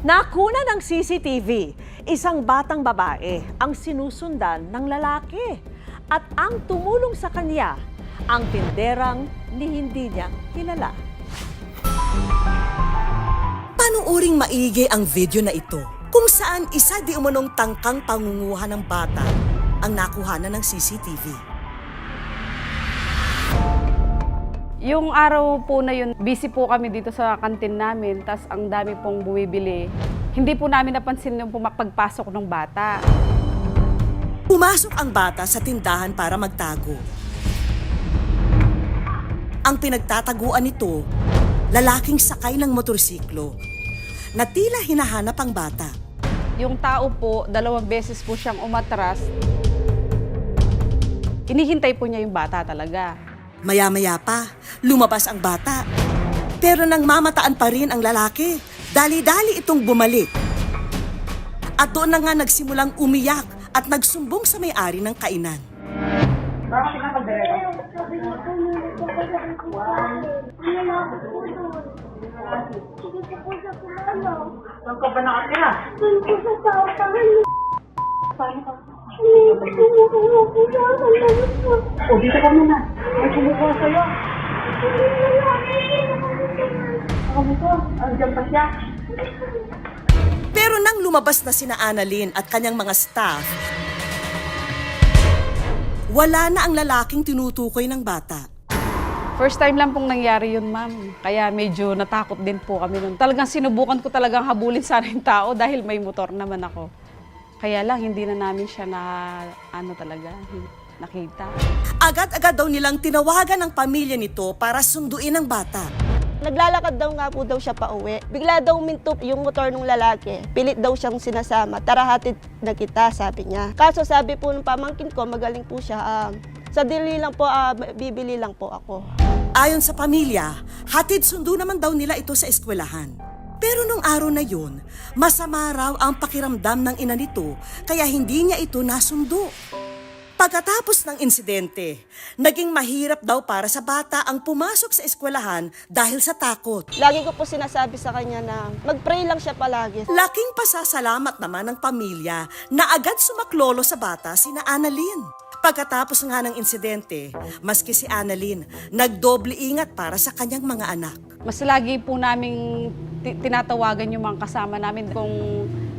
Nakuna ng CCTV, isang batang babae ang sinusundan ng lalaki. At ang tumulong sa kanya, ang tinderang ni hindi niya kilala. Panuuring maigi ang video na ito kung saan isa di umunong tangkang pangunguha ng bata ang nakuhanan ng CCTV. Yung araw po na yun, busy po kami dito sa kantin namin, tas ang dami pong bumibili. Hindi po namin napansin yung pagpasok ng bata. Pumasok ang bata sa tindahan para magtago. Ang pinagtataguan nito, lalaking sakay ng motorsiklo na tila hinahanap ang bata. Yung tao po, 2 beses po siyang umatras. Inihintay po niya yung bata talaga. Maya-maya pa, lumabas ang bata. Pero nang mamataan pa rin ang lalaki, dali-dali itong bumalik. At doon na nga nagsimulang umiyak at nagsumbong sa may-ari ng kainan. Saan ka ba nakatira? Doon po sa tao-tahan. Paano ka? Kumukuha po sa akin. O, dito ka muna. May kumukuha sa'yo. Ako mo andiyan pa siya. Pero nang lumabas na sina Annalyn at kanyang mga staff, wala na ang lalaking tinutukoy ng bata. First time lang pong nangyari yun, ma'am. Kaya medyo natakot din po kami nun. Talagang sinubukan ko talagang habulin sana yung tao dahil may motor naman ako. Kaya lang, hindi na namin siya nakita. Agad-agad daw nilang tinawagan ang pamilya nito para sunduin ang bata. Naglalakad daw nga po daw siya pauwi. Bigla daw minto yung motor ng lalaki. Pilit daw siyang sinasama. Tara hatid na kita, sabi niya. Kaso sabi po ng pamangkin ko, magaling po siya. Sa dili lang po, bibili lang po ako. Ayon sa pamilya, hatid sundo naman daw nila ito sa eskwelahan. Pero nung araw na yun, masama raw ang pakiramdam ng ina nito kaya hindi niya ito nasundo. Pagkatapos ng insidente, naging mahirap daw para sa bata ang pumasok sa eskwelahan dahil sa takot. Lagi ko po sinasabi sa kanya na mag-pray lang siya palagi. Laking pasasalamat naman ng pamilya na agad sumaklolo sa bata sina Annalyn. Pagkatapos nga ng insidente, maski si Annalyn, nagdoble ingat para sa kanyang mga anak. Mas lagi po naming tinatawagan yung mga kasama namin kung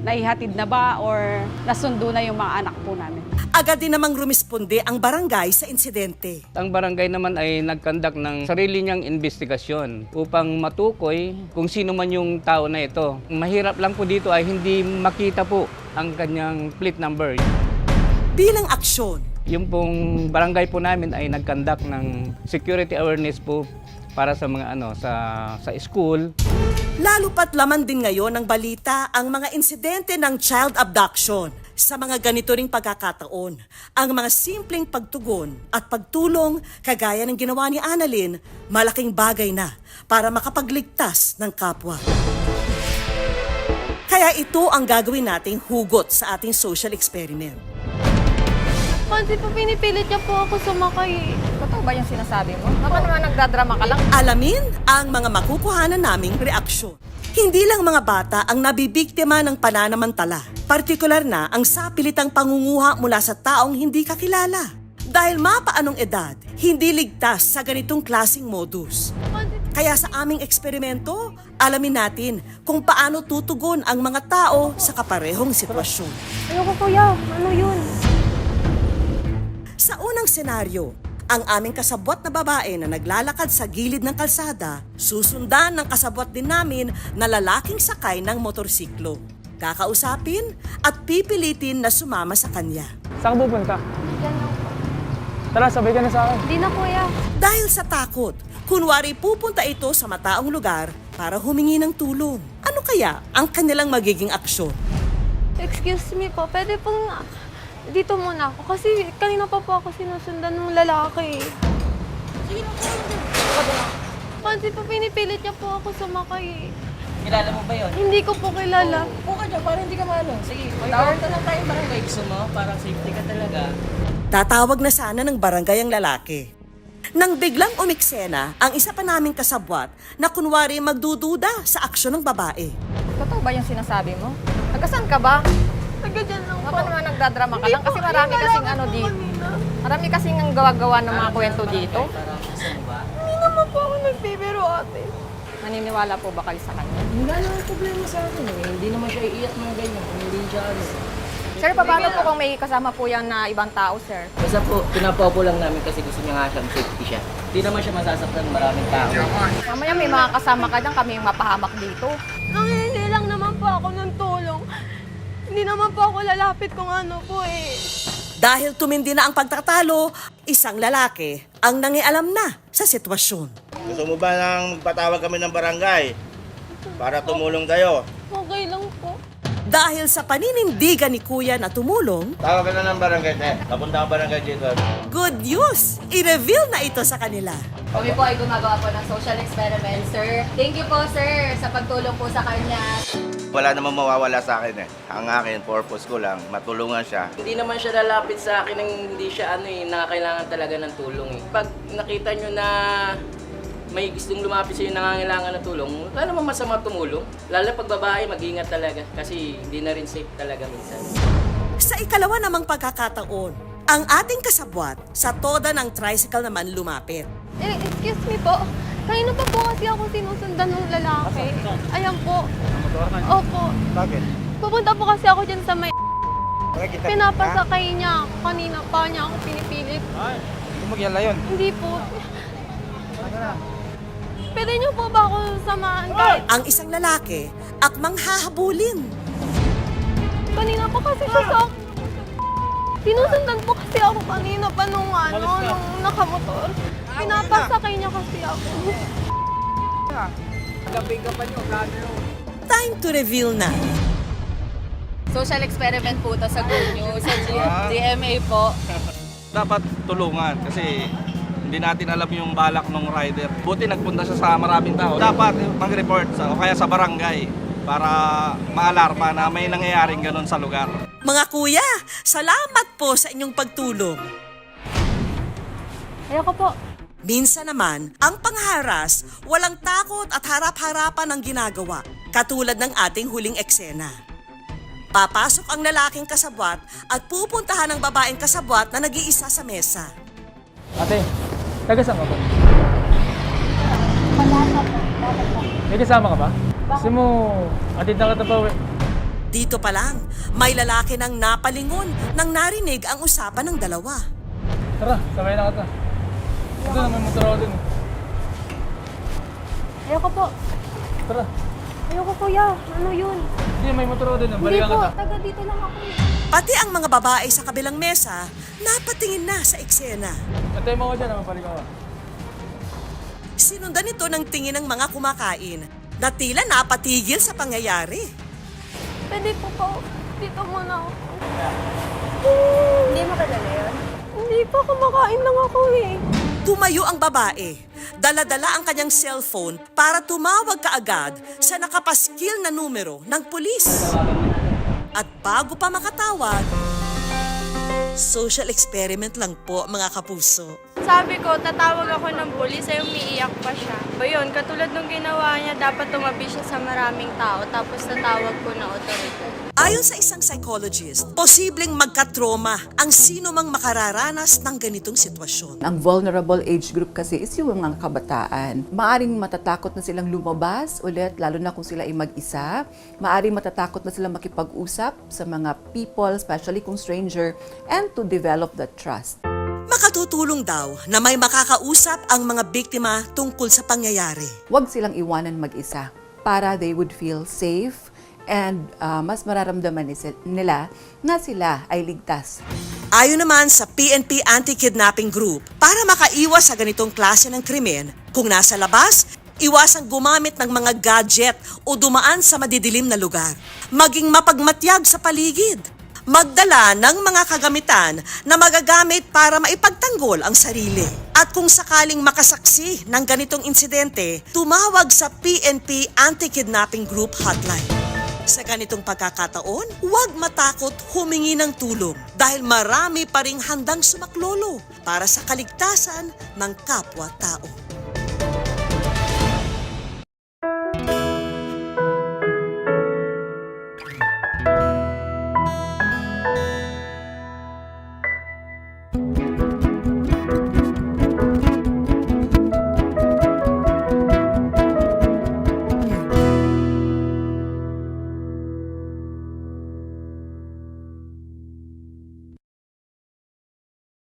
naihatid na ba or nasundo na yung mga anak po namin. Agad din namang rumisponde ang barangay sa insidente. Ang barangay naman ay nagkandak ng sarili niyang investigasyon upang matukoy kung sino man yung tao na ito. Mahirap lang po dito ay hindi makita po ang kanyang plate number. Bilang aksyon, Yung pong barangay po namin ay nagkandak ng security awareness po para sa mga sa school. lalo pat laman din ngayon ng balita ang mga insidente ng child abduction. Sa mga ganito ring pagkakataon, ang mga simpleng pagtugon at pagtulong kagaya ng ginawa ni Annalyn, malaking bagay na para makapagligtas ng kapwa. Kaya ito ang gagawin nating hugot sa ating social experiment. Kasi po pinipilit niya po ako sumakay. Totoo ba yung sinasabi mo? Baka naman nagdadrama ka lang. Alamin ang mga makukuhanan naming reaksyon. Hindi lang mga bata ang nabibiktima ng pananamantala. Partikular na ang sapilitang pangunguha mula sa taong hindi kakilala. Dahil mapaanong edad, hindi ligtas sa ganitong klasing modus. Kaya sa aming eksperimento, alamin natin kung paano tutugon ang mga tao sa kaparehong sitwasyon. Ayoko kuya, ano yun? Sa unang senaryo, ang aming kasabwat na babae na naglalakad sa gilid ng kalsada, susundan ng kasabwat din namin na lalaking sakay ng motorsiklo. Kakausapin at pipilitin na sumama sa kanya. Saan ka pupunta? Yan lang. Tara, sabay ka na sa akin. Hindi na kuya. Dahil sa takot, kunwari pupunta ito sa mataong lugar para humingi ng tulong. Ano kaya ang kanilang magiging aksyon? Excuse me po, pwede pong dito muna ako. Kasi kanina pa po ako sinusundan ng lalaki. Sige lang. Kasi po pinipilit niya po ako sumakay. Kilala mo ba yun? Hindi ko po kilala. Upo ka dyan para hindi ka malo. Sige, tawag na lang tayo barangay. Gusto mo? Para safety ka talaga. Tatawag na sana ng barangay ang lalaki. Nang biglang umiksena ang isa pa naming kasabwat na kunwari magdududa sa aksyon ng babae. Totoo ba yung sinasabi mo? Nagkasan ka ba? Taga dyan lang po. Baka naman nagdadrama ka Hindi lang kasi po, marami yung kasing lalaki ano po dito. kanina. Marami kasing ang gawa-gawa ng mga kwento dito. Hindi naman po ako nagbibiro, ate. Naniniwala po ba kayo sa kanya? Wala naman problema sa akin eh. Hindi naman siya iiyak ng ganyan kung hindi siya ano. Sir, paano po kung may kasama po yan na ibang tao, sir? Basta po, pinapopo lang namin kasi gusto niya nga siyang safety siya. Hindi naman siya masasaktan ng maraming tao. Mamaya may mga kasama ka dyan, kami yung mapahamak dito. Nanginili lang naman po ako ng tulong. Hindi naman po ako lalapit kung ano po eh. Dahil tumindi na ang pagtatalo, isang lalaki ang nangialam na sa sitwasyon. Gusto mo ba nang magpatawag kami ng barangay para tumulong kayo? Okay lang po. Dahil sa paninindigan ni Kuya na tumulong, Tawag ka na ng barangay, te. Papunta ang barangay dito. good news! I-reveal na ito sa kanila. Kami po ay gumagawa po ng social experiment, sir. Thank you po, sir, sa pagtulong po sa kanya. Wala namang mawawala sa akin eh. Ang akin, purpose ko lang, matulungan siya. Hindi naman siya lalapit sa akin ng hindi siya nakakailangan talaga ng tulong eh. Pag nakita nyo na may gustong lumapit sa'yo nangangailangan ng tulong, wala naman masama tumulong. Lalo pag babae, mag-ingat talaga kasi hindi na rin safe talaga minsan. Sa ikalawa namang pagkakataon, ang ating kasabwat sa toda ng tricycle naman lumapit. Excuse me po. Kanina pa po kasi ako sinusundan ng lalaki. Ayan po. Opo. Bakit? Pupunta po kasi ako dyan sa may... Bakit kita? Pinapasakay niya ako. Kanina pa niya ako pinipilit. Ay, hindi mo gyala yun. Hindi po. Pwede niyo po ba ako samahan kahit... Ang isang lalaki, akmang hahabulin. Kanina pa kasi siya sa akin. Sinusundan po kasi ako kanina pa nung nakamotor. Pinapasakay niya kasi ako. Time to reveal na. Social experiment po ito sa Good News, sa GMA po. Dapat tulungan kasi hindi natin alam yung balak ng rider. Buti nagpunta siya sa maraming tao. Dapat mag-report o kaya sa barangay para maalarma na may nangyayaring ganun sa lugar. Mga kuya, salamat po sa inyong pagtulong. Ayoko po. Minsan naman, ang pangharas, walang takot at harap-harapan ang ginagawa, katulad ng ating huling eksena. Papasok ang lalaking kasabwat at pupuntahan ang babaeng kasabwat na nag-iisa sa mesa. Ate, taga-saan ka ba? May kasama ka ba? Gusto mo, atid na kita pa uwi. Dito pa lang, may lalaki nang napalingon nang narinig ang usapan ng dalawa. Tara, sabay na kita. Ito na, may motor ako dun. Ayoko po. Tara. Ayoko kuya. Ano yun? Hindi, may motor ako dun. Hindi Balikan po. kita. Taga dito lang ako. Pati ang mga babae sa kabilang mesa, napatingin na sa eksena. Atay mo ko dyan, mabalik ako. Sinundan ito ng tingin ng mga kumakain na tila napatigil sa pangyayari. Pwede po po. Dito muna ako. Hindi makadala yun? Hindi pa. Kumakain lang ako eh. Tumayo ang babae. Dala-dala ang kanyang cellphone para tumawag kaagad sa nakapaskil na numero ng pulis. At bago pa makatawag, social experiment lang po mga kapuso. Sabi ko, tatawag ako ng pulis ay umiiyak pa siya. Ba yun, katulad nung ginawa niya, dapat tumabi siya sa maraming tao tapos tatawag ko na otoridad. Ayon sa isang psychologist, posibleng magka-trauma ang sino mang makararanas ng ganitong sitwasyon. Ang vulnerable age group kasi is yung mga kabataan. Maaring matatakot na silang lumabas ulit, lalo na kung sila ay mag-isa. Maaring matatakot na silang makipag-usap sa mga people, especially kung stranger, and to develop that trust. Makatutulong daw na may makakausap ang mga biktima tungkol sa pangyayari. Huwag silang iwanan mag-isa para they would feel safe and mas mararamdaman nila na sila ay ligtas. Ayon naman sa PNP Anti-Kidnapping Group, para makaiwas sa ganitong klase ng krimen, kung nasa labas, iwasang gumamit ng mga gadget o dumaan sa madidilim na lugar. Maging mapagmatyag sa paligid. Magdala ng mga kagamitan na magagamit para maipagtanggol ang sarili. At kung sakaling makasaksi ng ganitong insidente, tumawag sa PNP Anti-Kidnapping Group Hotline. Sa ganitong pagkakataon, huwag matakot humingi ng tulong dahil marami pa ring handang sumaklolo para sa kaligtasan ng kapwa-tao.